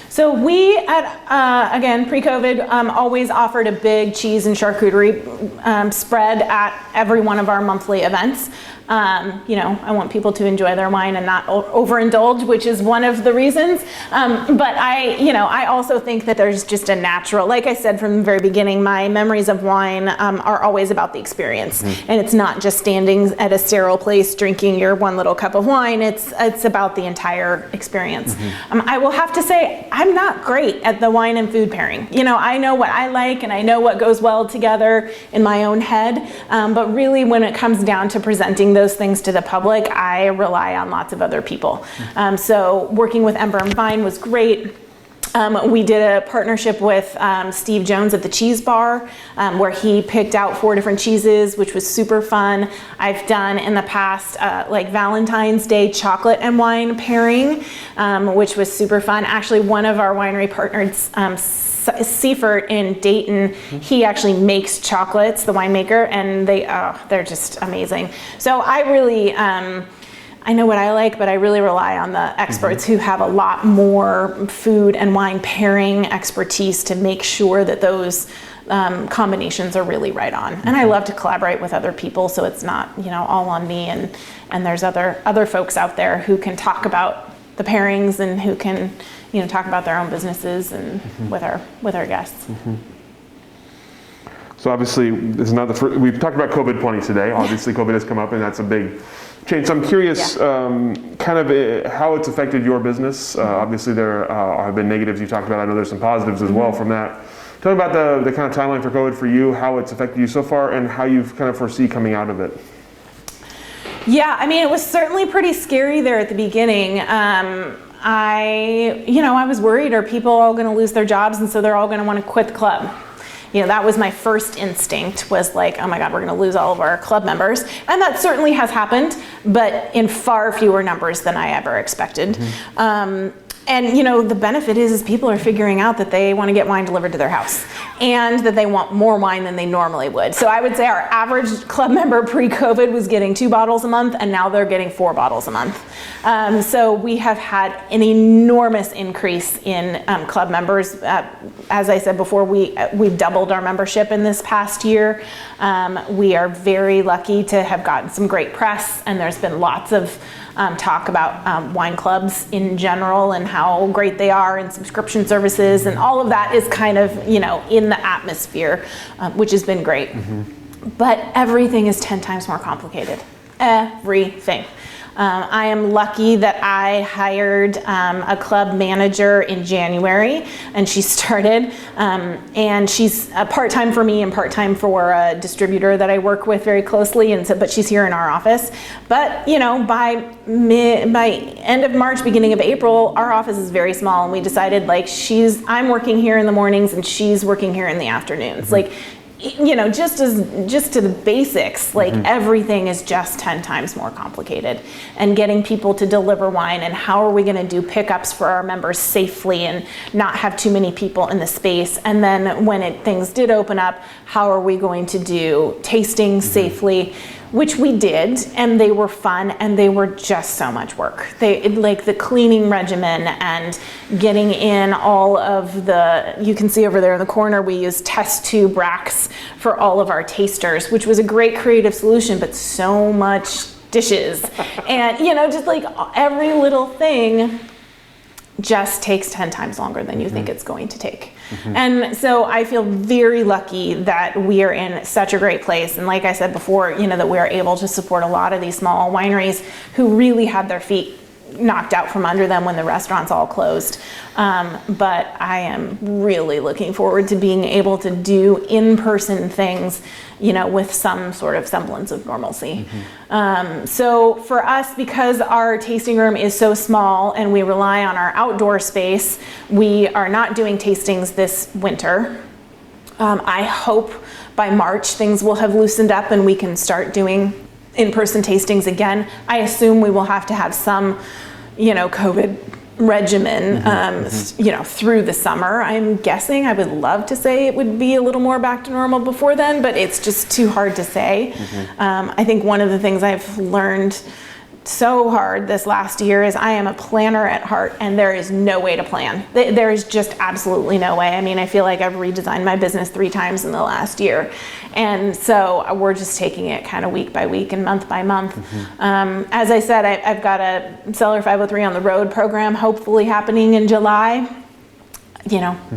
So we, again, pre-COVID, always offered a big cheese and charcuterie spread at every one of our monthly events. I want people to enjoy their wine and not overindulge, which is one of the reasons. But I also think that there's just a natural, like I said from the very beginning, my memories of wine are always about the experience. And it's not just standing at a sterile place drinking your one little cup of wine. It's about the entire experience. I will have to say, I'm not great at the wine and food pairing. I know what I like and I know what goes well together in my own head. But really, when it comes down to presenting those things to the public, I rely on lots of other people. So working with Ember and Vine was great. We did a partnership with Steve Jones at the Cheese Bar, where he picked out 4 different cheeses, which was super fun. I've done in the past like Valentine's Day chocolate and wine pairing, which was super fun. Actually, one of our winery partners, Seifert in Dayton, he actually makes chocolates, the winemaker, and they're just amazing. So I really, I know what I like, but I really rely on the experts who have a lot more food and wine pairing expertise to make sure that those combinations are really right on. And I love to collaborate with other people, so it's not all on me. And there's other folks out there who can talk about the pairings and who can talk about their own businesses and with our guests. So obviously, this is not the first. We've talked about COVID-20 today. Obviously, COVID has come up, and that's a big change. So I'm curious, kind of how it's affected your business. Obviously, there have been negatives you talked about. I know there's some positives as well from that. Tell me about the kind of timeline for COVID for you, how it's affected you so far, and how you kind of foresee coming out of it. Yeah, I mean, it was certainly pretty scary there at the beginning. I was worried, are people all going to lose their jobs and so they're all going to want to quit the club? That was my first instinct, was like, oh my God, we're going to lose all of our club members. And that certainly has happened, but in far fewer numbers than I ever expected. And the benefit is people are figuring out that they want to get wine delivered to their house and that they want more wine than they normally would. So I would say our average club member pre-COVID was getting 2 bottles a month, and now they're getting 4 bottles a month. So we have had an enormous increase in club members. As I said before, we've doubled our membership in this past year. We are very lucky to have gotten some great press, and there's been lots of talk about wine clubs in general and how great they are, and subscription services, and all of that is kind of in the atmosphere, which has been great. But everything is 10 times more complicated. Everything. I am lucky that I hired a club manager in January, and she started, and she's part-time for me and part-time for a distributor that I work with very closely, and so, but she's here in our office. But by end of March, beginning of April, our office is very small, and we decided I'm working here in the mornings and she's working here in the afternoons. Just to the basics, everything is just 10 times more complicated. And getting people to deliver wine, and how are we going to do pickups for our members safely and not have too many people in the space. And then when things did open up, how are we going to do tasting safely, which we did, and they were fun, and they were just so much work. The cleaning regimen and getting in all of you can see over there in the corner, we use test tube racks for all of our tasters, which was a great creative solution, but so much dishes. And just every little thing just takes 10 times longer than you think it's going to take. And so I feel very lucky that we are in such a great place. And like I said before, that we are able to support a lot of these small wineries who really had their feet knocked out from under them when the restaurants all closed. But I am really looking forward to being able to do in-person things, with some sort of semblance of normalcy. So for us, because our tasting room is so small and we rely on our outdoor space, we are not doing tastings this winter. I hope by March things will have loosened up and we can start doing in-person tastings again. I assume we will have to have some, COVID regimen, through the summer. I'm guessing. I would love to say it would be a little more back to normal before then, but it's just too hard to say. I think one of the things I've learned so hard this last year is I am a planner at heart, and there is no way to plan. There is just absolutely no way. I mean, I feel like I've redesigned my business 3 times in the last year. And so we're just taking it kind of week by week and month by month. As I said, I've got a Cellar 503 on the road program hopefully happening in July.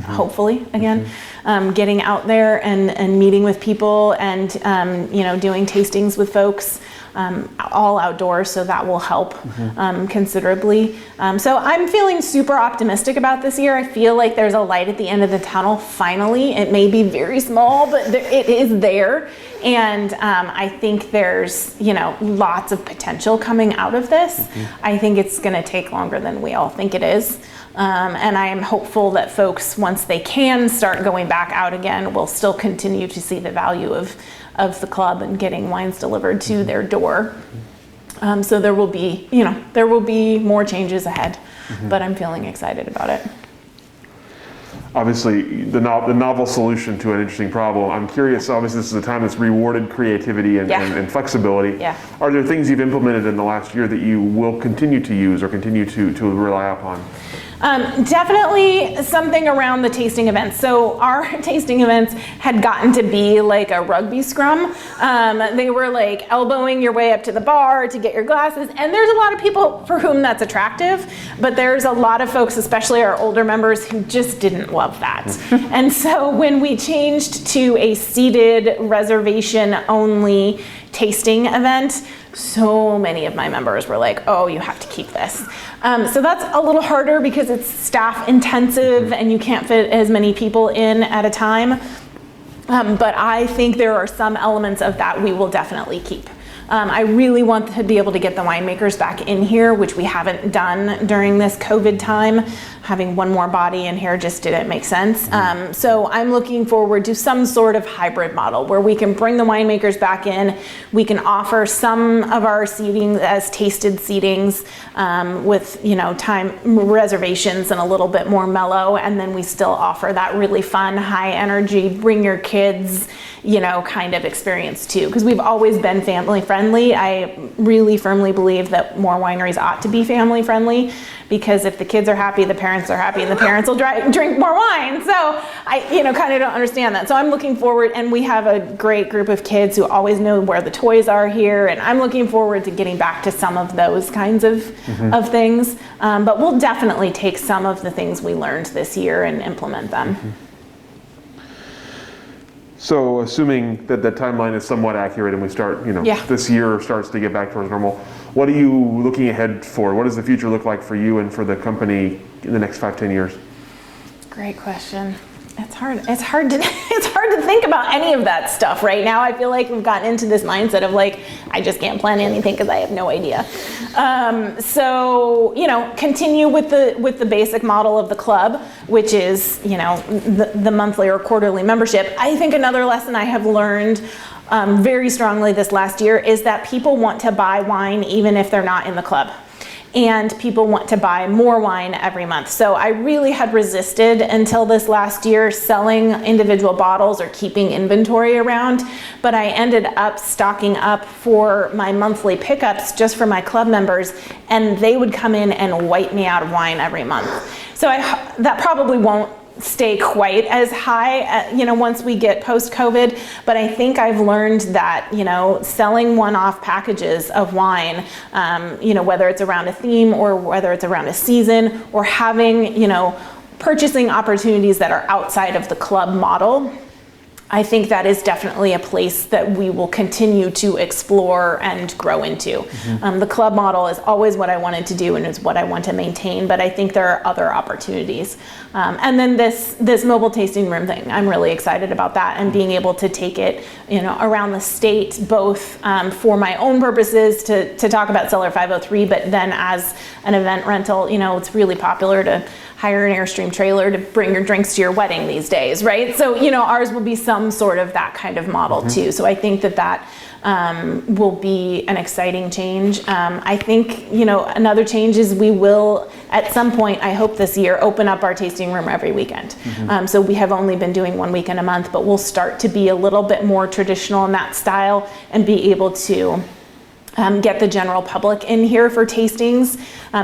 Hopefully again, getting out there and meeting with people and, doing tastings with folks. All outdoors, so that will help considerably. So I'm feeling super optimistic about this year. I feel like there's a light at the end of the tunnel, finally. It may be very small, but it is there. And I think there's, lots of potential coming out of this. I think it's going to take longer than we all think it is. And I am hopeful that folks, once they can start going back out again, will still continue to see the value of the club and getting wines delivered to their door. So there will be more changes ahead, but I'm feeling excited about it. Obviously, the novel solution to an interesting problem. I'm curious, obviously this is a time that's rewarded creativity and flexibility. Are there things you've implemented in the last year that you will continue to use or continue to rely upon? Definitely something around the tasting events. So our tasting events had gotten to be like a rugby scrum. They were like elbowing your way up to the bar to get your glasses. And there's a lot of people for whom that's attractive, but there's a lot of folks, especially our older members, who just didn't love that. And so when we changed to a seated reservation only tasting event, so many of my members were like, oh, you have to keep this. So that's a little harder because it's staff intensive and you can't fit as many people in at a time. But I think there are some elements of that we will definitely keep. I really want to be able to get the winemakers back in here, which we haven't done during this COVID time. Having one more body in here just didn't make sense. So I'm looking forward to some sort of hybrid model where we can bring the winemakers back in. We can offer some of our seating as tasted seatings with, you know, time reservations and a little bit more mellow, and then we still offer that really fun, high energy, bring your kids, you know, kind of experience too. Because we've always been family friendly. I really firmly believe that more wineries ought to be family friendly, because if the kids are happy, the parents are happy, and the parents will drink more wine. So I, you know, kind of don't understand that. So I'm looking forward, and we have a great group of kids who always know where the toys are here, and I'm looking forward to getting back to some of those kinds of things. But we'll definitely take some of the things we learned this year and implement them. So assuming that the timeline is somewhat accurate and we start, you know, this year starts to get back towards normal, what are you looking ahead for? What does the future look like for you and for the company in the next 5-10 years? Great question. It's hard to think about any of that stuff right now. I feel like we've gotten into this mindset of like, I just can't plan anything because I have no idea. So, you know, continue with the basic model of the club, which is, you know, the monthly or quarterly membership. I think another lesson I have learned very strongly this last year is that people want to buy wine even if they're not in the club. And people want to buy more wine every month. So I really had resisted until this last year selling individual bottles or keeping inventory around, but I ended up stocking up for my monthly pickups just for my club members, and they would come in and wipe me out of wine every month. So that probably won't stay quite as high, you know, once we get post-COVID, but I think I've learned that, you know, selling one-off packages of wine, you know, whether it's around a theme or whether it's around a season, or having, you know, purchasing opportunities that are outside of the club model, I think that is definitely a place that we will continue to explore and grow into. The club model is always what I wanted to do and is what I want to maintain, but I think there are other opportunities. And then this mobile tasting room thing, I'm really excited about that, and being able to take it, you know, around the state, both for my own purposes to talk about Cellar 503, but then as an event rental. You know, it's really popular to hire an Airstream trailer to bring your drinks to your wedding these days, right? So, you know, ours will be some sort of that kind of model too. So I think that will be an exciting change. I think, you know, another change is we will, at some point, I hope this year, open up our tasting room every weekend. So we have only been doing 1 weekend a month, but we'll start to be a little bit more traditional in that style and be able to get the general public in here for tastings.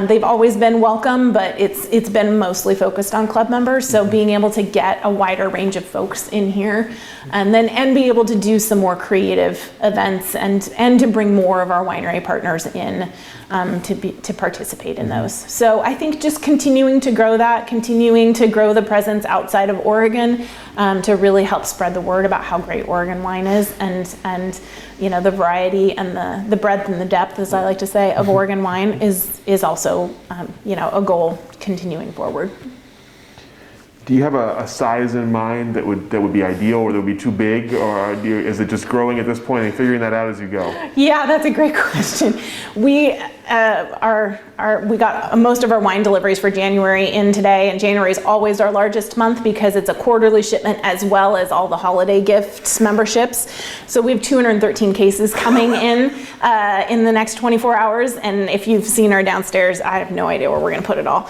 They've always been welcome, but it's been mostly focused on club members. So being able to get a wider range of folks in here, and be able to do some more creative events and to bring more of our winery partners in to participate in those. So I think just continuing to grow the presence outside of Oregon, to really help spread the word about how great Oregon wine is, and you know, the variety and the breadth and the depth, as I like to say, of Oregon wine is also you know, a goal continuing forward. Do you have a size in mind that would be ideal, or that would be too big, or is it just growing at this point and figuring that out as you go? Yeah, that's a great question. We got most of our wine deliveries for January in today, and January is always our largest month because it's a quarterly shipment as well as all the holiday gifts memberships. So we have 213 cases coming in the next 24 hours, and if you've seen our downstairs, I have no idea where we're going to put it all.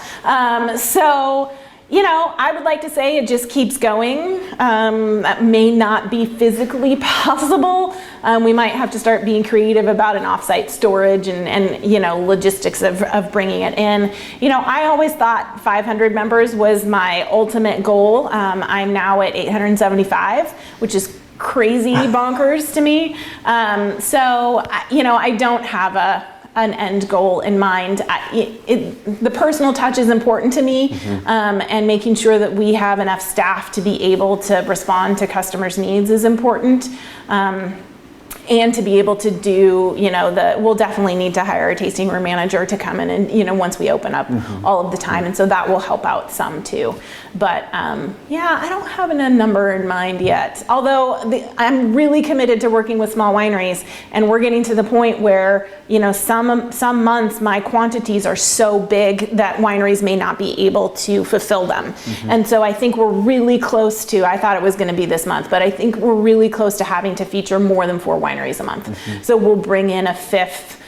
So, you know, I would like to say it just keeps going. That may not be physically possible. We might have to start being creative about an offsite storage and you know, logistics of bringing it in. You know, I always thought 500 members was my ultimate goal. I'm now at 875, which is crazy bonkers to me. So, you know, I don't have an end goal in mind. The personal touch is important to me, and making sure that we have enough staff to be able to respond to customers' needs is important. and to be able to do, we'll definitely need to hire a tasting room manager to come in and, once we open up all of the time. And so that will help out some too. But I don't have a number in mind yet. Although I'm really committed to working with small wineries, and we're getting to the point where, some months my quantities are so big that wineries may not be able to fulfill them. And so I think we're really close to, I thought it was going to be this month, but I think we're really close to having to feature more than 4 wineries a month. So we'll bring in a 5th,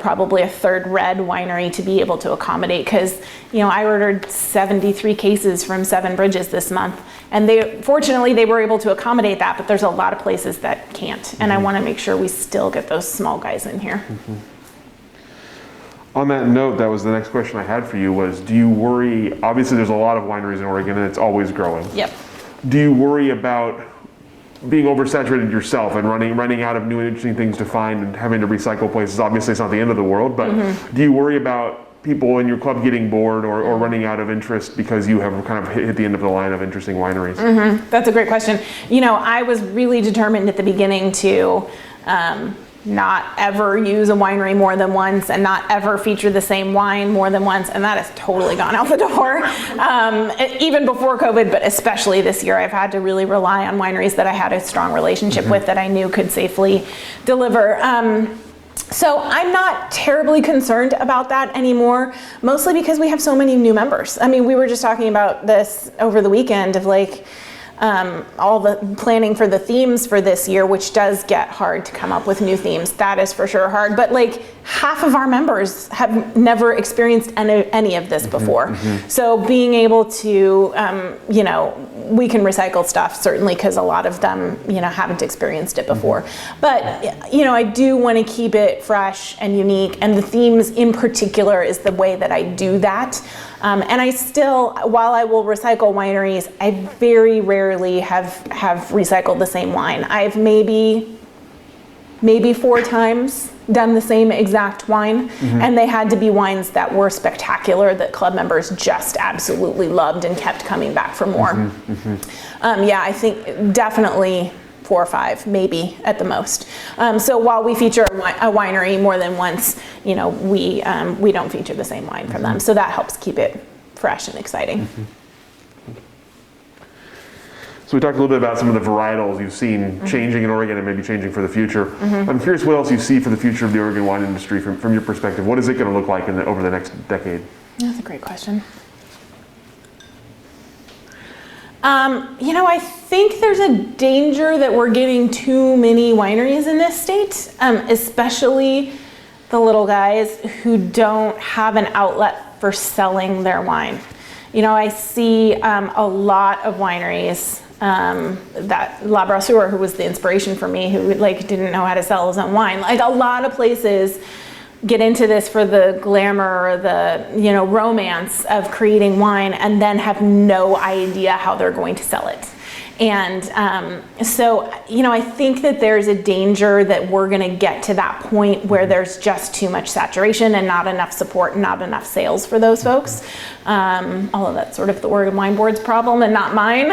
probably a 3rd red winery to be able to accommodate, because, I ordered 73 cases from Seven Bridges this month, and fortunately they were able to accommodate that, but there's a lot of places that can't, and I want to make sure we still get those small guys in here. On that note, that was the next question I had for you was, do you worry, obviously there's a lot of wineries in Oregon and it's always growing. Yep. Do you worry about being oversaturated yourself and running out of new and interesting things to find and having to recycle places? Obviously it's not the end of the world, but do you worry about people in your club getting bored or running out of interest because you have kind of hit the end of the line of interesting wineries? That's a great question. I was really determined at the beginning to not ever use a winery more than once and not ever feature the same wine more than once, and that has totally gone out the door. Even before COVID, but especially this year, I've had to really rely on wineries that I had a strong relationship with, that I knew could safely deliver. So I'm not terribly concerned about that anymore, mostly because we have so many new members. I mean, we were just talking about this over the weekend of all the planning for the themes for this year, which does get hard to come up with new themes. That is for sure hard. But half of our members have never experienced any of this before. So being able to, we can recycle stuff certainly because a lot of them, haven't experienced it before. But, I do want to keep it fresh and unique. And the themes in particular is the way that I do that. And I still, while I will recycle wineries, I very rarely have recycled the same wine. I've maybe 4 times done the same exact wine, and they had to be wines that were spectacular that club members just absolutely loved and kept coming back for more. I think definitely 4 or 5, maybe at the most. So while we feature a winery more than once, we don't feature the same wine from them. So that helps keep it fresh and exciting. So we talked a little bit about some of the varietals you've seen changing in Oregon and maybe changing for the future. I'm curious what else you see for the future of the Oregon wine industry from your perspective. What is it going to look like over the next decade? That's a great question. I think there's a danger that we're getting too many wineries in this state, especially the little guys who don't have an outlet for selling their wine. I see a lot of wineries that La Brasseur, who was the inspiration for me, who didn't know how to sell his own wine. A lot of places get into this for the glamour or the romance of creating wine and then have no idea how they're going to sell it. And so I think that there's a danger that we're going to get to that point where there's just too much saturation and not enough support and not enough sales for those folks. Although that's sort of the Oregon Wine Board's problem and not mine,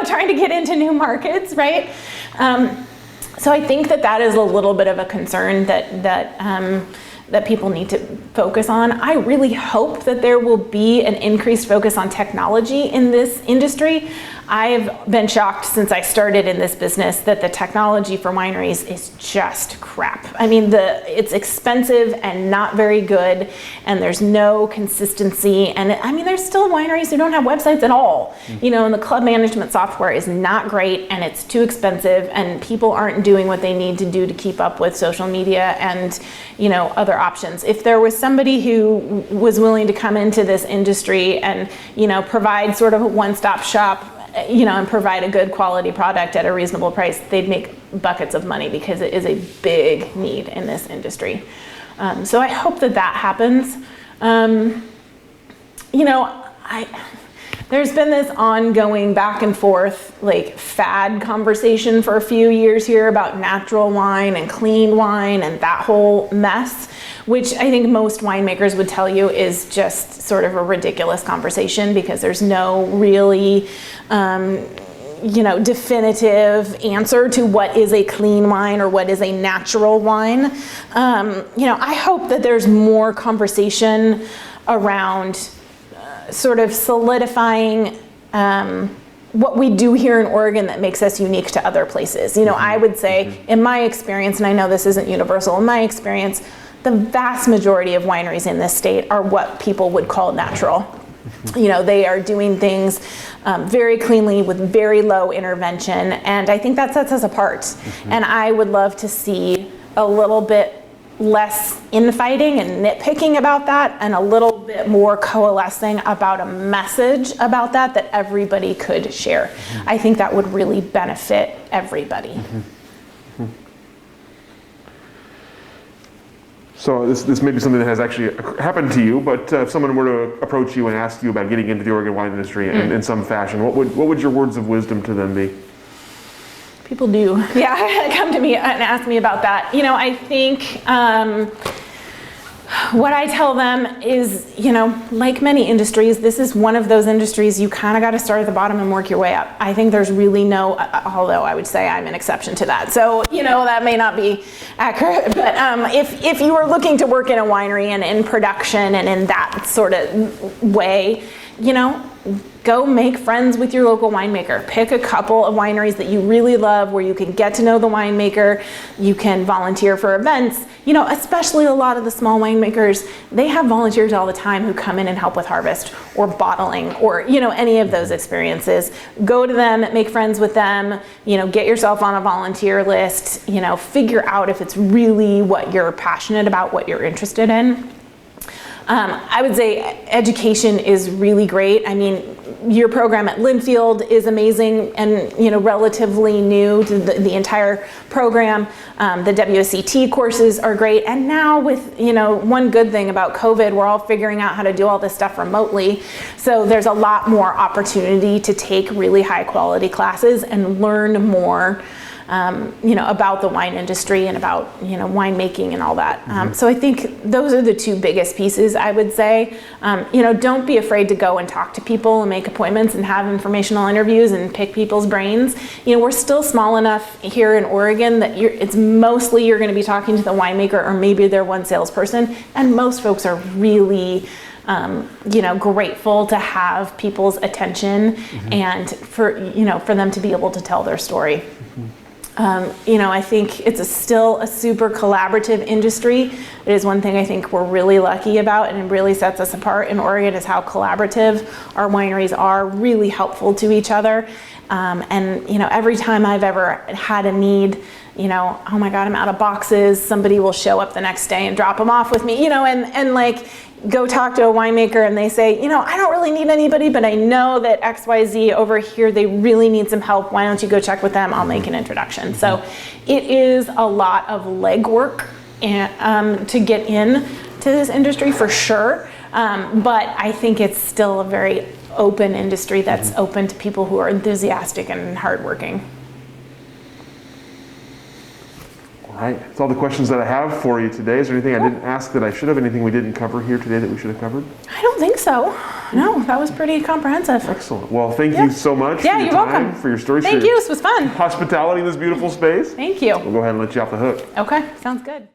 trying to get into new markets, right? So I think that is a little bit of a concern that people need to focus on. I really hope that there will be an increased focus on technology in this industry. I've been shocked since I started in this business that the technology for wineries is just crap. I mean, it's expensive and not very good, and there's no consistency. And there's still wineries who don't have websites at all. And the club management software is not great, and it's too expensive, and people aren't doing what they need to do to keep up with social media and, other options. If there was somebody who was willing to come into this industry and, provide sort of a one-stop shop, and provide a good quality product at a reasonable price, they'd make buckets of money because it is a big need in this industry. So I hope that happens. There's been this ongoing back and forth, fad conversation for a few years here about natural wine and clean wine and that whole mess, which I think most winemakers would tell you is just sort of a ridiculous conversation because there's no really, definitive answer to what is a clean wine or what is a natural wine. I hope that there's more conversation around sort of solidifying what we do here in Oregon that makes us unique to other places. I would say, in my experience, and I know this isn't universal, in my experience, the vast majority of wineries in this state are what people would call natural. They are doing things very cleanly with very low intervention, and I think that sets us apart. And I would love to see a little bit less infighting and nitpicking about that, and a little bit more coalescing about a message about that everybody could share. I think that would really benefit everybody. So this may be something that has actually happened to you, but if someone were to approach you and ask you about getting into the Oregon wine industry in some fashion, what would your words of wisdom to them be? People do, come to me and ask me about that. I think what I tell them is, like many industries, this is one of those industries you kind of got to start at the bottom and work your way up. I think there's really no, although I would say I'm an exception to that. So, that may not be accurate, but if you are looking to work in a winery and in production and in that sort of way, go make friends with your local winemaker. Pick a couple of wineries that you really love where you can get to know the winemaker. You can volunteer for events. Especially a lot of the small winemakers, they have volunteers all the time who come in and help with harvest or bottling or, any of those experiences. Go to them, make friends with them, get yourself on a volunteer list, figure out if it's really what you're passionate about, what you're interested in. I would say education is really great. I mean, your program at Linfield is amazing and, relatively new to the entire program. The WSET courses are great. And now with, one good thing about COVID, we're all figuring out how to do all this stuff remotely. So there's a lot more opportunity to take really high quality classes and learn more about the wine industry and about, winemaking and all that. So I think those are the two biggest pieces, I would say. Don't be afraid to go and talk to people and make appointments and have informational interviews and pick people's brains. We're still small enough here in Oregon that it's mostly you're going to be talking to the winemaker or maybe their one salesperson. And most folks are really grateful to have people's attention and for them to be able to tell their story. I think it's still a super collaborative industry. It is one thing I think we're really lucky about, and it really sets us apart in Oregon is how collaborative our wineries are, really helpful to each other. Every time I've ever had a need, oh my God, I'm out of boxes, somebody will show up the next day and drop them off with me, and go talk to a winemaker and they say, I don't really need anybody, but I know that XYZ over here, they really need some help. Why don't you go check with them? I'll make an introduction. So it is a lot of legwork to get in to this industry for sure. But I think it's still a very open industry that's open to people who are enthusiastic and hardworking. All right, that's all the questions that I have for you today. Is there anything I didn't ask that I should have? Anything we didn't cover here today that we should have covered? I don't think so. No, that was pretty comprehensive. Excellent. Well, thank you so much for your you're time, welcome. for your story. Thank you, this was fun. Hospitality in this beautiful space. Thank you. We'll go ahead and let you off the hook. Okay, sounds good.